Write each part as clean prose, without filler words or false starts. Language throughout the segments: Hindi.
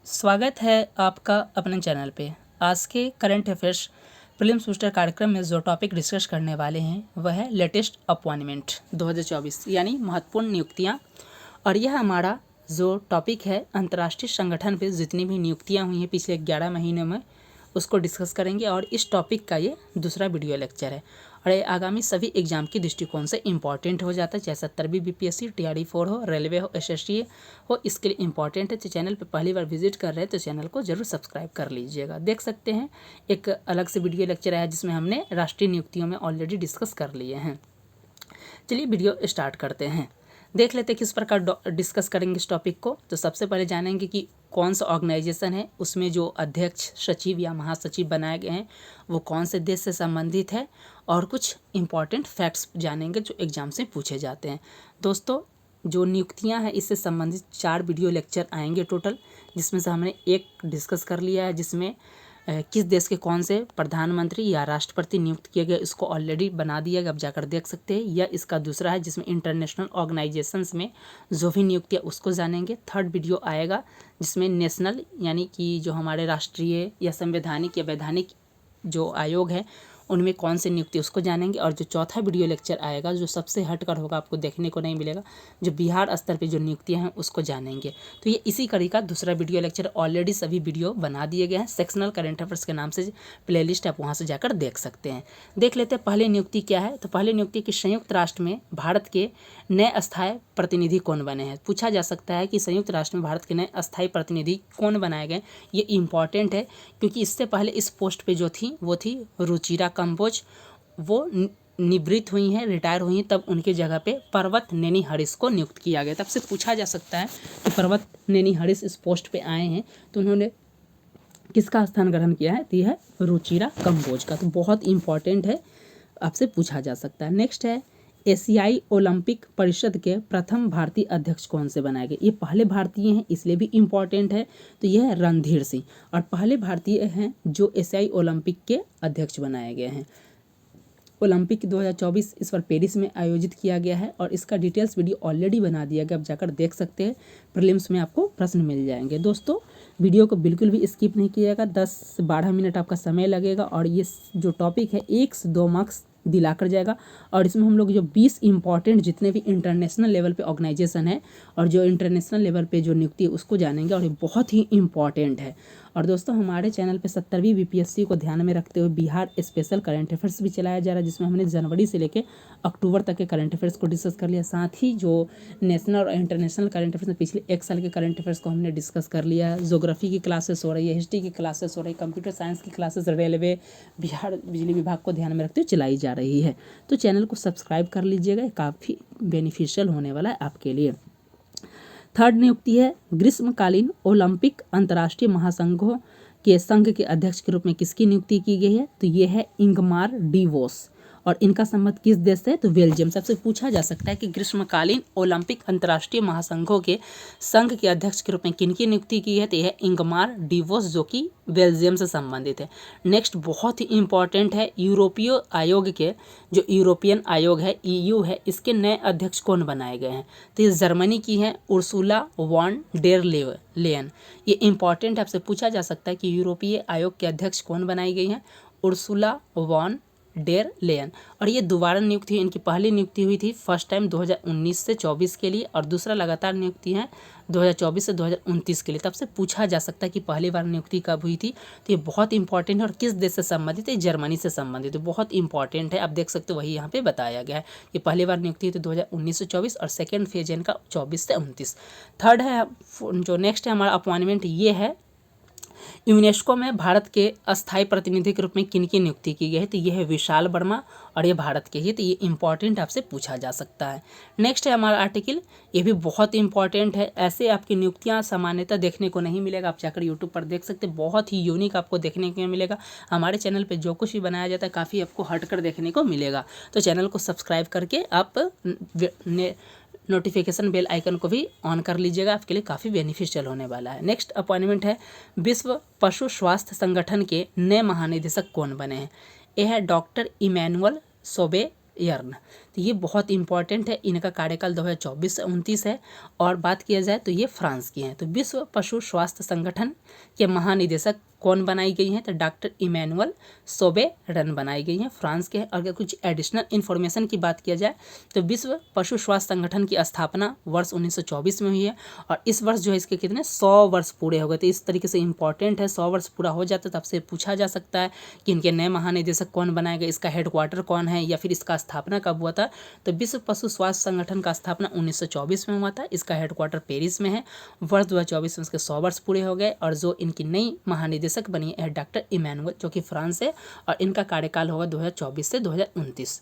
स्वागत है आपका अपने चैनल पे। आज के करंट अफेयर्स प्रीलिम्स बूस्टर कार्यक्रम में जो टॉपिक डिस्कस करने वाले हैं वह है लेटेस्ट अपॉइंटमेंट 2024 यानी महत्वपूर्ण नियुक्तियां। और यह हमारा जो टॉपिक है अंतर्राष्ट्रीय संगठन पे जितनी भी नियुक्तियां हुई हैं पिछले 11 महीनों में उसको डिस्कस करेंगे। और इस टॉपिक का ये दूसरा वीडियो लेक्चर है और ये आगामी सभी एग्जाम के दृष्टिकोण से इंपॉर्टेंट हो जाता है, चाहे 70वीं बीपीएससी, TRD4 हो, रेलवे हो, SSC हो, इसके लिए इंपॉर्टेंट है। तो चैनल पे पहली बार विजिट कर रहे हैं तो चैनल को जरूर सब्सक्राइब कर लीजिएगा। देख सकते हैं एक अलग से वीडियो लेक्चर आया जिसमें हमने राष्ट्रीय नियुक्तियों में ऑलरेडी डिस्कस कर लिए हैं। चलिए वीडियो स्टार्ट करते हैं। देख लेते हैं किस प्रकार डिस्कस करेंगे इस टॉपिक को। तो सबसे पहले जानेंगे कि कौन सा ऑर्गेनाइजेशन है, उसमें जो अध्यक्ष, सचिव या महासचिव बनाए गए हैं वो कौन से देश से संबंधित है, और कुछ इंपॉर्टेंट फैक्ट्स जानेंगे जो एग्जाम से पूछे जाते हैं। दोस्तों, जो नियुक्तियां हैं इससे संबंधित 4 वीडियो लेक्चर आएंगे टोटल, जिसमें से हमने एक डिस्कस कर लिया है जिसमें किस देश के कौन से प्रधानमंत्री या राष्ट्रपति नियुक्त किए गए इसको ऑलरेडी बना दिया गया, आप जाकर देख सकते हैं। या इसका दूसरा है जिसमें इंटरनेशनल ऑर्गेनाइजेशंस में जो भी नियुक्तियाँ उसको जानेंगे। थर्ड वीडियो आएगा जिसमें नेशनल यानी कि जो हमारे राष्ट्रीय या संवैधानिक या वैधानिक जो आयोग है उनमें कौन से नियुक्ति उसको जानेंगे। और जो चौथा वीडियो लेक्चर आएगा जो सबसे हटकर होगा, आपको देखने को नहीं मिलेगा, जो बिहार स्तर पे जो नियुक्तियां हैं उसको जानेंगे। तो ये इसी कड़ी का दूसरा वीडियो लेक्चर, ऑलरेडी सभी वीडियो बना दिए गए हैं। सेक्शनल करंट अफेयर्स के नाम से प्लेलिस्ट आप वहाँ से जाकर देख सकते हैं। देख लेते हैं पहली नियुक्ति क्या है। तो पहली नियुक्ति कि संयुक्त राष्ट्र में भारत के नए अस्थायी प्रतिनिधि कौन बने हैं। पूछा जा सकता है कि संयुक्त राष्ट्र में भारत के नए अस्थायी प्रतिनिधि कौन बनाए गए। ये इंपॉर्टेंट है क्योंकि इससे पहले इस पोस्ट पे जो थी वो थी रुचिरा कंबोज। वो निवृत्त हुई हैं, रिटायर हुई हैं, तब उनके जगह पे पर्वत नेनी हरिस को नियुक्त किया गया। तब से पूछा जा सकता है कि पर्वत नेनी हरिस इस पोस्ट पे आए हैं तो उन्होंने किसका स्थान ग्रहण किया है। तो यह है रुचिरा कंबोज का। तो बहुत इंपॉर्टेंट है, आपसे पूछा जा सकता है। नेक्स्ट है एशियाई ओलंपिक परिषद के प्रथम भारतीय अध्यक्ष कौन से बनाए गए। ये पहले भारतीय हैं इसलिए भी इम्पॉर्टेंट है। तो यह है रणधीर सिंह, और पहले भारतीय हैं जो एशियाई ओलंपिक के अध्यक्ष बनाए गए हैं। ओलंपिक 2024 इस बार पेरिस में आयोजित किया गया है और इसका डिटेल्स वीडियो ऑलरेडी बना दिया गया, आप जाकर देख सकते हैं। प्रीलिम्स में आपको प्रश्न मिल जाएंगे। दोस्तों, वीडियो को बिल्कुल भी स्किप नहीं किएगा, 10 से 12 मिनट आपका समय लगेगा और ये जो टॉपिक है 1 से 2 मार्क्स दिला कर जाएगा। और इसमें हम लोग जो 20 इंपॉर्टेंट जितने भी इंटरनेशनल लेवल पे ऑर्गेनाइजेशन है और जो इंटरनेशनल लेवल पे जो नियुक्ति है उसको जानेंगे, और ये बहुत ही इंपॉर्टेंट है। और दोस्तों, हमारे चैनल पे 70वीं बीपीएससी को ध्यान में रखते हुए बिहार स्पेशल करंट अफेयर्स भी चलाया जा रहा है, जिसमें हमने जनवरी से लेकर अक्टूबर तक के करंट अफेयर्स को डिस्कस कर लिया। साथ ही जो नेशनल और इंटरनेशनल करंट अफेयर्स में पिछले 1 साल के करंट अफेयर्स को हमने डिस्कस कर लिया है। ज्योग्राफी की क्लासेस हो रही है, हिस्ट्री की क्लासेस हो रही है, कंप्यूटर साइंस की क्लासेस रेलवे, बिहार बिजली विभाग को ध्यान में रखते हुए चलाई जा रही है। तो चैनल को सब्सक्राइब कर लीजिएगा, काफ़ी बेनिफिशियल होने वाला है आपके लिए। थर्ड नियुक्ति है ग्रीष्मकालीन ओलंपिक अंतर्राष्ट्रीय महासंघों के संघ के अध्यक्ष के रूप में किसकी नियुक्ति की गई है। तो ये है इंगमार डी वोस, और इनका संबंध किस देश से है। तो बेल्जियम। सबसे पूछा जा सकता है कि ग्रीष्मकालीन ओलंपिक अंतर्राष्ट्रीय महासंघों के संघ के अध्यक्ष के रूप में किनकी नियुक्ति की है। तो यह है इंगमार डी वोस, जो कि बेल्जियम से संबंधित है। नेक्स्ट बहुत ही इंपॉर्टेंट है, यूरोपीय आयोग के जो यूरोपियन आयोग है, EU है, इसके नए अध्यक्ष कौन बनाए गए हैं। तो ये जर्मनी की है उर्सुला वॉन डेर लेयन। ये इंपॉर्टेंट आपसे पूछा जा सकता है कि यूरोपीय आयोग के अध्यक्ष कौन बनाई गई हैं। Ursula von der Leyen. और ये दोबारा नियुक्ति, इनकी पहली नियुक्ति हुई थी फर्स्ट टाइम 2019 से 24 के लिए, और दूसरा लगातार नियुक्ति है 2024 से 2029 के लिए। तब से पूछा जा सकता है कि पहली बार नियुक्ति कब हुई थी। तो ये बहुत इंपॉर्टेंट है, और किस देश से संबंधित है। जर्मनी से संबंधित है, बहुत इंपॉर्टेंट है, आप देख सकते हो वही यहाँ पे बताया गया है। ये पहली बार नियुक्ति हुई थी 2019 से 24 और सेकेंड फेज है इनका 24 से 29। थर्ड है जो नेक्स्ट है हमारा अपॉइंटमेंट, ये है यूनेस्को में भारत के अस्थायी प्रतिनिधि के रूप में किन की नियुक्ति की गई है। तो ये है विशाल वर्मा, और ये भारत के ही। तो ये इंपॉर्टेंट आपसे पूछा जा सकता है। नेक्स्ट है हमारा आर्टिकल, ये भी बहुत इंपॉर्टेंट है। ऐसे आपकी नियुक्तियां सामान्यतः देखने को नहीं मिलेगा, आप जाकर यूट्यूब पर देख सकते हैं, बहुत ही यूनिक आपको देखने को मिलेगा। हमारे चैनल पर जो कुछ भी बनाया जाता है काफ़ी आपको हटकर देखने को मिलेगा। तो चैनल को सब्सक्राइब करके आप नोटिफिकेशन बेल आइकन को भी ऑन कर लीजिएगा, आपके लिए काफ़ी बेनिफिशियल होने वाला है। नेक्स्ट अपॉइंटमेंट है विश्व पशु स्वास्थ्य संगठन के नए महानिदेशक कौन बने हैं। यह है डॉक्टर इमैनुअल सोबे यर्न। तो ये बहुत इंपॉर्टेंट है, इनका कार्यकाल 2024 से 29 है। और बात किया जाए तो ये फ्रांस की हैं। तो विश्व पशु स्वास्थ्य संगठन के महानिदेशक कौन बनाई गई हैं? तो डॉक्टर इमैनुअल सोबेरन बनाई गई हैं, फ्रांस के हैं। अगर कुछ एडिशनल इन्फॉर्मेशन की बात किया जाए तो विश्व पशु स्वास्थ्य संगठन की स्थापना वर्ष 1924 में हुई है और इस वर्ष जो है इसके कितने 100 वर्ष पूरे हो गए। तो इस तरीके से इंपॉर्टेंट है, 100 वर्ष पूरा हो जाता है तो आपसे पूछा जा सकता है कि इनके नए महानिदेशक कौन बनाए गए, इसका हेडक्वार्टर कौन है या फिर इसका स्थापना कब हुआ था। तो विश्व पशु स्वास्थ्य संगठन का स्थापना 1924 में हुआ था, इसका हेडक्वार्टर पेरिस में है। वर्ष 2024 में उसके 100 वर्ष पूरे हो गए और जो इनकी नई महानिदेशक बनी है डॉक्टर इमैनुअल, जो कि फ्रांस है और इनका कार्यकाल होगा 2024 से 2029।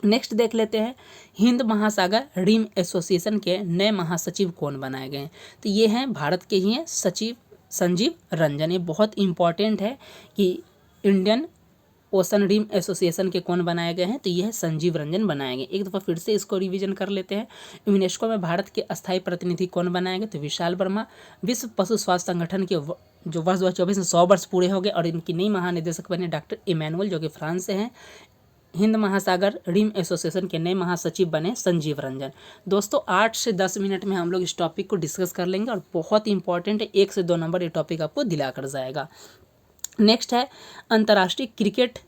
नेक्स्ट देख लेते हैं, हिंद महासागर रिम एसोसिएशन के नए महासचिव कौन बनाए गए हैं? तो ये हैं भारत के ही हैं सचिव संजीव रंजन। ये बहुत इंपॉर्टेंट है कि इंडियन ओशन रिम एसोसिएशन के कौन बनाए गए हैं? तो ये है संजीव रंजन बनाए गए। एक दफ़ा फिर से इसको रिवीजन कर लेते हैं। यूनेस्को में भारत के अस्थायी प्रतिनिधि कौन बनाए गए? तो विशाल वर्मा। विश्व पशु स्वास्थ्य संगठन के जो वर्ष 2024 में 100 वर्ष पूरे हो गए और इनकी नई महानिदेशक बने डॉक्टर इमैनुअल, जो कि फ्रांस से हैं। हिंद महासागर रिम एसोसिएशन के नए महासचिव बने संजीव रंजन। दोस्तों 8 से 10 मिनट में हम लोग इस टॉपिक को डिस्कस कर लेंगे और बहुत इंपॉर्टेंट है, 1 से 2 नंबर ये टॉपिक आपको दिला कर जाएगा। नेक्स्ट है, अंतर्राष्ट्रीय क्रिकेट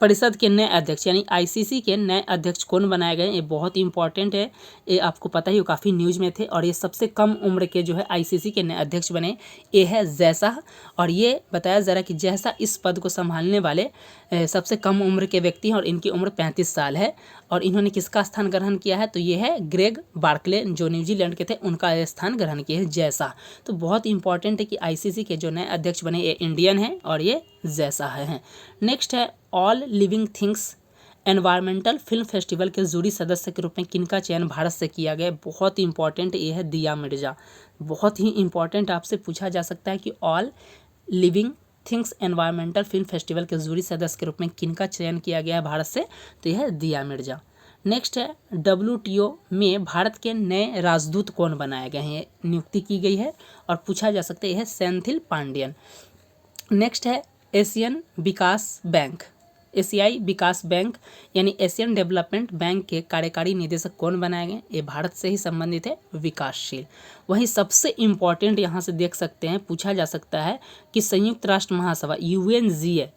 परिषद के नए अध्यक्ष यानी आईसीसी के नए अध्यक्ष कौन बनाए गए? ये बहुत इंपॉर्टेंट है, ये आपको पता ही, काफ़ी न्यूज़ में थे। और ये सबसे कम उम्र के जो है आईसीसी के नए अध्यक्ष बने, ये है जैसा। और ये बताया जा रहा है कि जैसा इस पद को संभालने वाले सबसे कम उम्र के व्यक्ति हैं और इनकी उम्र 35 साल है। और इन्होंने किसका स्थान ग्रहण किया है? तो ये है ग्रेग बार्कले, जो न्यूजीलैंड के थे, उनका स्थान ग्रहण किया है जैसा। तो बहुत इंपॉर्टेंट है कि आईसीसी के जो नए अध्यक्ष बने ये इंडियन हैं और ये जैसा है। नेक्स्ट है, all living things environmental film festival के जूरी सदस्य के रूप में किनका चयन भारत से किया गया? बहुत इंपॉर्टेंट ये है दिया मिर्जा। बहुत ही इंपॉर्टेंट आपसे पूछा जा सकता है कि all living things environmental film festival के जूरी सदस्य के रूप में किनका चयन किया गया है भारत से? तो यह है दिया मिर्जा। नेक्स्ट है, WTO में भारत के नए राजदूत कौन बनाए गए हैं? नियुक्ति की गई है और पूछा जा सकता है, यह है सेंथिल पांडियन। नेक्स्ट है, एशियन विकास बैंक, एशियाई विकास बैंक यानी एशियन डेवलपमेंट बैंक के कार्यकारी निदेशक कौन बनाए गए? ये भारत से ही संबंधित है, विकासशील। वहीं सबसे इम्पॉर्टेंट यहाँ से देख सकते हैं, पूछा जा सकता है कि संयुक्त राष्ट्र महासभा UNGA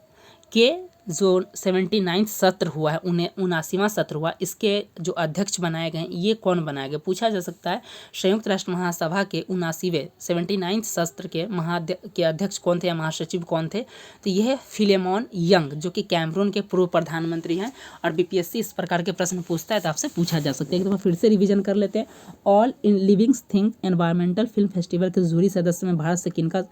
के जो 79वां सत्र हुआ है, 79वां सत्र हुआ, इसके जो अध्यक्ष बनाए गए हैं ये कौन बनाए गए? पूछा जा सकता है संयुक्त राष्ट्र महासभा के 79वें सत्र के अध्यक्ष कौन थे या महासचिव कौन थे? तो यह है फिलेमॉन यंग, जो कि कैमरून के पूर्व प्रधानमंत्री हैं। और बीपीएससी इस प्रकार के प्रश्न पूछता है तो आपसे पूछा जा सकता है। एक दफ़ा फिर से रिवीजन कर लेते हैं। All in living thing environmental film festival के जूरी सदस्य में भारत से किनका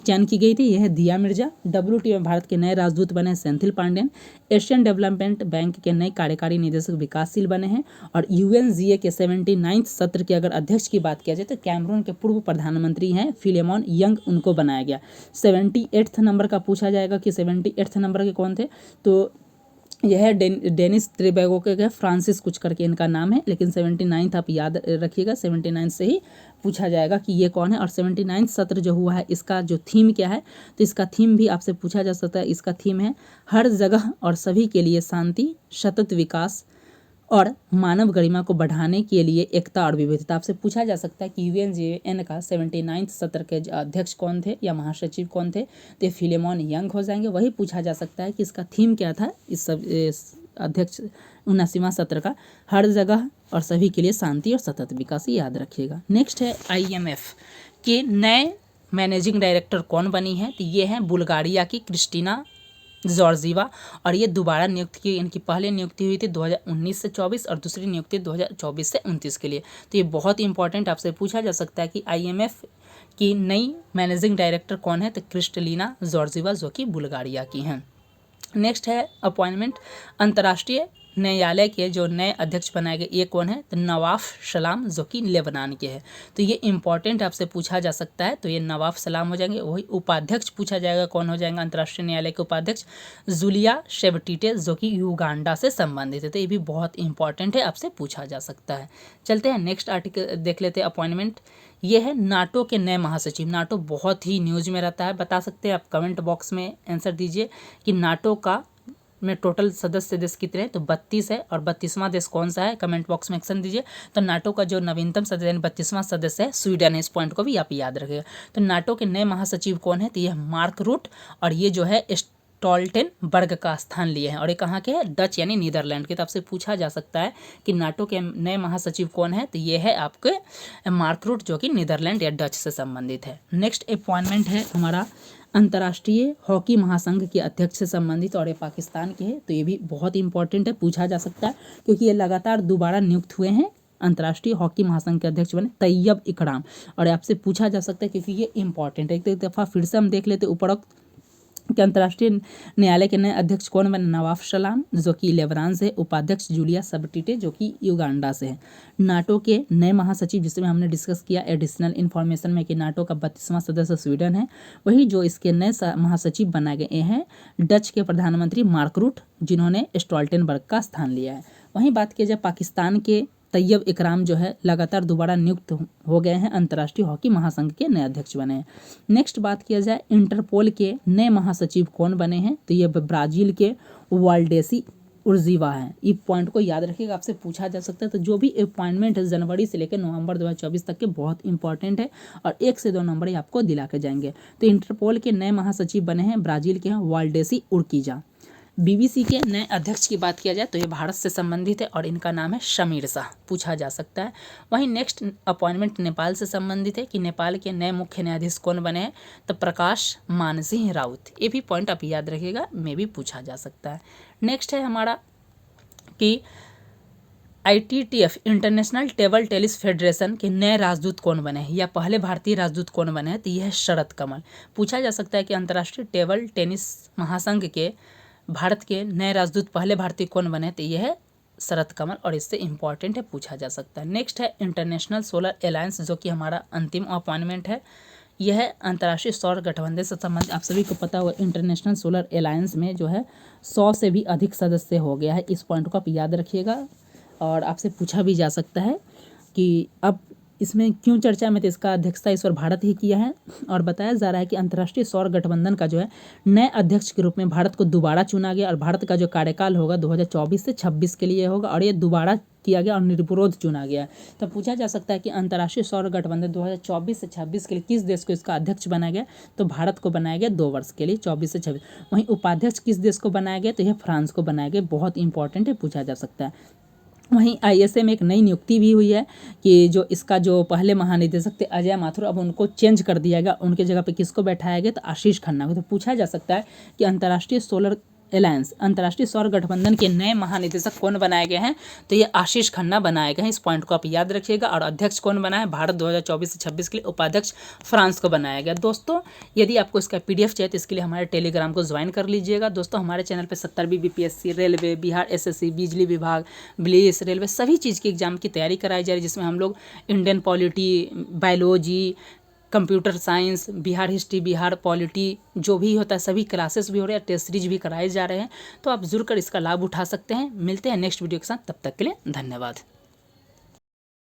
चयन की गई थी? यह है दिया मिर्जा। WTO में भारत के नए राजदूत बने Senthil Pandian. Asian development bank के नए कार्यकारी निदेशक विकासशील बने हैं। और UNGA के 79वां सत्र के अगर अध्यक्ष की बात किया जाए तो कैमरून के पूर्व प्रधानमंत्री हैं फिलेमॉन यंग, उनको बनाया गया। 78 नंबर का पूछा जाएगा कि 78 नंबर के कौन थे? तो यह है डेनिस त्रिबेगो के, फ्रांसिस कुछ करके इनका नाम है, लेकिन 79 आप याद रखिएगा, 79 से ही पूछा जाएगा कि ये कौन है। और 79वां सत्र जो हुआ है इसका जो थीम क्या है? तो इसका थीम भी आपसे पूछा जा सकता है। इसका थीम है हर जगह और सभी के लिए शांति, सतत विकास और मानव गरिमा को बढ़ाने के लिए एकता और विविधता। आपसे पूछा जा सकता है कि UNGA का 79वां सत्र के अध्यक्ष कौन थे या महासचिव कौन थे? तो फिलेमॉन यंग हो जाएंगे। वही पूछा जा सकता है कि इसका थीम क्या था इस अध्यक्ष 79वां सत्र का? हर जगह और सभी के लिए शांति और सतत विकास, याद रखिएगा। नेक्स्ट है, IMF के नए मैनेजिंग डायरेक्टर कौन बनी है? तो ये हैं बुल्गारिया की क्रिस्टीना जॉर्जीवा। और ये दोबारा नियुक्त की, इनकी पहले नियुक्ति हुई थी 2019 से 24 और दूसरी नियुक्ति 2024 से 29 के लिए। तो ये बहुत इंपॉर्टेंट आपसे पूछा जा सकता है कि IMF की नई मैनेजिंग डायरेक्टर कौन है? तो क्रिस्टलिना जॉर्जीवा, जो कि बुल्गारिया की हैं। नेक्स्ट है, अपॉइंटमेंट अंतर्राष्ट्रीय न्यायालय के जो नए अध्यक्ष बनाए गए ये कौन है? तो नवाफ सलाम, जो कि लेबनान के हैं। तो ये इंपॉर्टेंट आपसे पूछा जा सकता है, तो ये नवाफ सलाम हो जाएंगे। वही उपाध्यक्ष पूछा जाएगा, कौन हो जाएगा अंतर्राष्ट्रीय न्यायालय के उपाध्यक्ष? जूलिया शेबटीटे, जो कि युगांडा से संबंधित है। तो ये भी बहुत इंपॉर्टेंट है, आपसे पूछा जा सकता है। चलते हैं नेक्स्ट आर्टिकल देख लेते हैं, अपॉइंटमेंट। ये है नाटो के नए महासचिव। नाटो बहुत ही न्यूज़ में रहता है, बता सकते हैं आप, कमेंट बॉक्स में आंसर दीजिए कि नाटो का में टोटल सदस्य देश कितने हैं, तो 32 है। और 32वां देश कौन सा है, कमेंट बॉक्स में एक्शन दीजिए। तो नाटो का जो नवीनतम सदस्य यानी 32वां सदस्य है स्वीडन है। इस पॉइंट को भी आप याद रखिएगा। तो नाटो के नए महासचिव कौन है, तो ये मार्क रूट, और ये जो है स्टोल्टेनबर्ग का स्थान लिए हैं। और ये कहाँ के हैं, डच यानी नीदरलैंड के। तो आपसे पूछा जा सकता है कि नाटो के नए महासचिव कौन है, तो ये है आपके मार्क रूट, जो कि नीदरलैंड या डच से संबंधित है। नेक्स्ट अपॉइंटमेंट है हमारा अंतर्राष्ट्रीय हॉकी महासंघ के अध्यक्ष से संबंधित, और ये पाकिस्तान के हैं। तो ये भी बहुत इंपॉर्टेंट है, पूछा जा सकता है, क्योंकि ये लगातार दोबारा नियुक्त हुए हैं अंतर्राष्ट्रीय हॉकी महासंघ के अध्यक्ष बने तैयब इकराम। और आपसे पूछा जा सकता है क्योंकि ये इंपॉर्टेंट है। एक दफ़ा फिर से हम देख लेते उपरोक्त कि अंतर्राष्ट्रीय न्यायालय के नए अध्यक्ष कौन बने, नवाफ सलाम जो कि लेबनान से, उपाध्यक्ष जूलिया सबटीटे जो कि युगांडा से है। नाटो के नए महासचिव जिसमें हमने डिस्कस किया एडिशनल इन्फॉर्मेशन में कि नाटो का 32वां सदस्य स्वीडन है, वही जो इसके नए महासचिव बनाए गए हैं डच के प्रधानमंत्री मार्क रूट, जिन्होंने स्टोल्टेनबर्ग का स्थान लिया है। वहीं बात की जाए पाकिस्तान के तैयब इकराम जो है लगातार दोबारा नियुक्त हो गए हैं, अंतर्राष्ट्रीय हॉकी महासंघ के नए अध्यक्ष बने हैं। नेक्स्ट बात किया जाए इंटरपोल के नए महासचिव कौन बने हैं, तो ये ब्राजील के वाल्डेसी उर्जीवा है। इस पॉइंट को याद रखिएगा, आपसे पूछा जा सकता है। तो जो भी अपॉइंटमेंट है जनवरी से लेकर नवंबर 2024 तक के बहुत इंपॉर्टेंट है, और 1 से 2 नंबर ही आपको दिला के जाएंगे। तो इंटरपोल के नए महासचिव बने हैं ब्राजील के हैं वाल्डेसी उर्कीजा। बीबीसी के नए अध्यक्ष की बात किया जाए तो ये भारत से संबंधित है, और इनका नाम है शमीर शाह, पूछा जा सकता है। वहीं नेक्स्ट अपॉइंटमेंट नेपाल से संबंधित है कि नेपाल के नए मुख्य न्यायाधीश कौन बने हैं, तो प्रकाश मानसिंह राउत। ये भी पॉइंट आप याद रखिएगा, में भी पूछा जा सकता है। नेक्स्ट है हमारा कि ITTF international table tennis federation के नए राजदूत कौन बने हैं, या पहले भारतीय राजदूत कौन बने हैं, तो यह है शरद कमल। पूछा जा सकता है कि अंतर्राष्ट्रीय टेबल टेनिस महासंघ के भारत के नए राजदूत पहले भारतीय कौन बने, तो यह है शरद कमल, और इससे इंपॉर्टेंट है, पूछा जा सकता है। नेक्स्ट है इंटरनेशनल सोलर अलायंस, जो कि हमारा अंतिम अपॉइंटमेंट है। यह है अंतर्राष्ट्रीय सौर गठबंधन से संबंधित। आप सभी को पता होगा इंटरनेशनल सोलर अलायंस में जो है 100 से भी अधिक सदस्य हो गया है। इस पॉइंट को आप याद रखिएगा, और आपसे पूछा भी जा सकता है कि अब इसमें क्यों चर्चा में, तो इसका अध्यक्षता इस बार भारत ही किया है। और बताया जा रहा है कि अंतर्राष्ट्रीय सौर गठबंधन का जो है नए अध्यक्ष के रूप में भारत को दोबारा चुना गया, और भारत का जो कार्यकाल होगा 2024 से 26 के लिए होगा, और ये दोबारा किया गया और निर्विरोध चुना गया। तो पूछा जा सकता है कि अंतर्राष्ट्रीय सौर गठबंधन 2024 से 26 के लिए किस देश को इसका अध्यक्ष बनाया गया, तो भारत को बनाया गया 2 वर्ष के लिए, 24 से 26। वहीं उपाध्यक्ष किस देश को बनाया गया, तो यह फ्रांस को बनाया गया। बहुत इंपॉर्टेंट है, पूछा जा सकता है। वहीं ISA में एक नई नियुक्ति भी हुई है कि जो इसका जो पहले महानिदेशक थे अजय माथुर, अब उनको चेंज कर दिया गया, उनके जगह पे किसको बैठाया गया, तो आशीष खन्ना को। तो पूछा जा सकता है कि अंतर्राष्ट्रीय सोलर अलायंस अंतर्राष्ट्रीय सौर गठबंधन के नए महानिदेशक कौन बनाए गए हैं, तो ये आशीष खन्ना बनाए गए हैं। इस पॉइंट को आप याद रखिएगा। और अध्यक्ष कौन बना है, भारत 2024 से 26 के लिए, उपाध्यक्ष फ्रांस को बनाया गया। दोस्तों यदि आपको इसका PDF चाहिए तो इसके लिए हमारे टेलीग्राम को ज्वाइन कर लीजिएगा। दोस्तों हमारे चैनल पर 70वीं BPSC, रेलवे, बिहार SSC, बिजली विभाग, पुलिस, रेलवे सभी चीज़ की एग्जाम की तैयारी कराई जा रही है, जिसमें हम लोग Indian polity, biology, computer science, Bihar history, Bihar polity जो भी होता है सभी क्लासेस भी हो रहे हैं, टेस्ट सीरीज भी कराए जा रहे हैं। तो आप जुड़ कर इसका लाभ उठा सकते हैं। मिलते हैं नेक्स्ट वीडियो के साथ, तब तक के लिए धन्यवाद।